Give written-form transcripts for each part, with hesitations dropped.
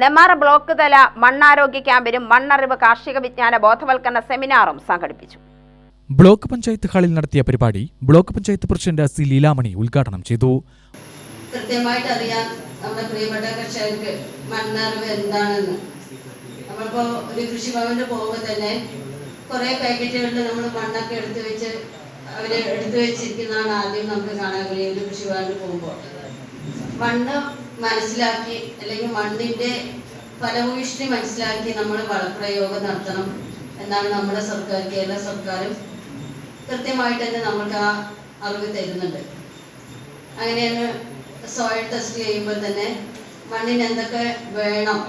Nenmara block തല മണ്ണാരോഗ്യ ക്യാമ്പിനും മണ്ണറിവ് കാർഷിക വിജ്ഞാന ബോധവൽക്കരണ സെമിനാറും സംഘടിപ്പിച്ചു. ബ്ലോക്ക് പഞ്ചായത്ത് ഹാളിൽ നടത്തിയ പരിപാടി block panchayat president C Leelamani ഉദ്ഘാടനം ചെയ്തു. കൃത്യമായിട്ട് അറിയാൻ നമ്മുടെ പ്രിയപ്പെട്ട കർഷകർക്ക് മണ്ണറിവ് എന്താണെന്ന് നമ്മളിപ്പോൾ ഒരു കൃഷിഭവനിൽ പോകുമ്പോൾ തന്നെ കുറേ പാക്കറ്റുകളിൽ നമ്മൾ മണ്ണൊക്കെ എടുത്തു വെച്ചിരിക്കുന്നതാണ് ആദ്യം നമുക്ക് കാണാൻ കഴിയും. ഒരു കൃഷിഭവനിൽ പോകുമ്പോൾ മണ്ണ് മനസ്സിലാക്കി അല്ലെങ്കിൽ മണ്ണിൻ്റെ ഫലഭൂയിഷ്ടി മനസ്സിലാക്കി നമ്മൾ വളപ്രയോഗം നടത്തണം എന്നാണ് നമ്മുടെ സർക്കാർ, കേരള സർക്കാരും കൃത്യമായിട്ട് തന്നെ നമുക്ക് ആ അറിവ് തരുന്നുണ്ട്. അങ്ങനെയാണ് സോയിൽ ടെസ്റ്റ് ചെയ്യുമ്പോൾ തന്നെ മണ്ണിന് എന്തൊക്കെ വേണം,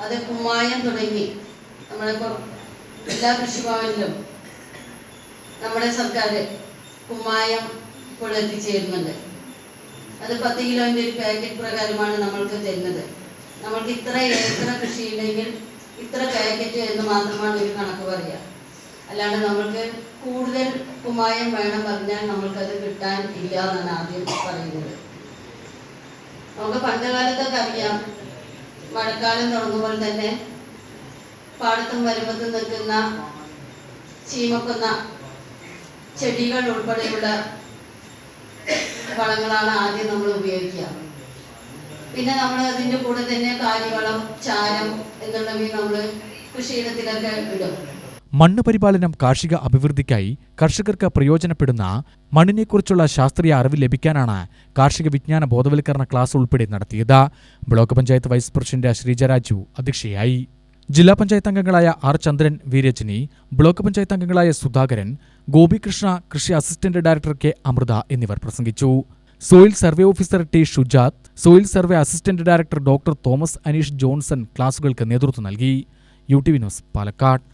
അത് കുമ്മായം തുടങ്ങി നമ്മളിപ്പോൾ എല്ലാ കൃഷിഭവനിലും നമ്മുടെ സർക്കാർ കുമ്മായം ഇപ്പോൾ എത്തിച്ചേരുന്നുണ്ട്. അത് 10 കിലോൻ്റെ ഒരു പാക്കറ്റ് പ്രകാരമാണ് നമ്മൾക്ക് തരുന്നത്. നമ്മൾക്ക് ഇത്ര ഏക്കർ കൃഷിയുണ്ടെങ്കിൽ ഇത്ര പാക്കറ്റ് എന്ന് മാത്രമാണ് ഒരു കണക്ക് പറയുക. അല്ലാണ്ട് നമ്മൾക്ക് കൂടുതൽ കുമ്മായം വേണം പറഞ്ഞാൽ നമ്മൾക്കത് കിട്ടാൻ ഇല്ല എന്നാണ് ആദ്യം പറയുന്നത്. നമുക്ക് പണ്ട് കാലത്തൊക്കെ അറിയാം, മഴക്കാലം തുടങ്ങുമ്പോൾ തന്നെ പാടത്തും വരമ്പത്തും നിൽക്കുന്ന ചീമക്കുന്ന ചെടികൾ ഉൾപ്പെടെയുള്ള വളങ്ങളാണ് ആദ്യം നമ്മൾ ഉപയോഗിക്കുക. പിന്നെ നമ്മൾ അതിൻ്റെ കൂടെ തന്നെ കാലിവളം, ചാരം എന്നുള്ളവയും നമ്മൾ കൃഷിയിടത്തിലൊക്കെ ഇടും. മണ്ണ് പരിപാലനം കാർഷിക അഭിവൃദ്ധിക്കായി കർഷകർക്ക് പ്രയോജനപ്പെടുന്ന മണ്ണിനെക്കുറിച്ചുള്ള ശാസ്ത്രീയ അറിവ് ലഭിക്കാനാണ് കാർഷിക വിജ്ഞാന ബോധവൽക്കരണ ക്ലാസ് ഉൾപ്പെടെ നടത്തിയത്. Block panchayat vice president Sreeja Raju അധ്യക്ഷയായി. ജില്ലാ പഞ്ചായത്ത് അംഗങ്ങളായ R Chandran, V Rajani, block panchayat അംഗങ്ങളായ സുധാകരൻ, ഗോപികൃഷ്ണ, കൃഷി അസിസ്റ്റന്റ് ഡയറക്ടർ കെ അമൃത എന്നിവർ പ്രസംഗിച്ചു. Soil survey officer T Shujath, soil survey assistant director doctor Thomas Aneesh Johnson ക്ലാസുകൾക്ക് നേതൃത്വം നൽകി. UTV news, Palakkad.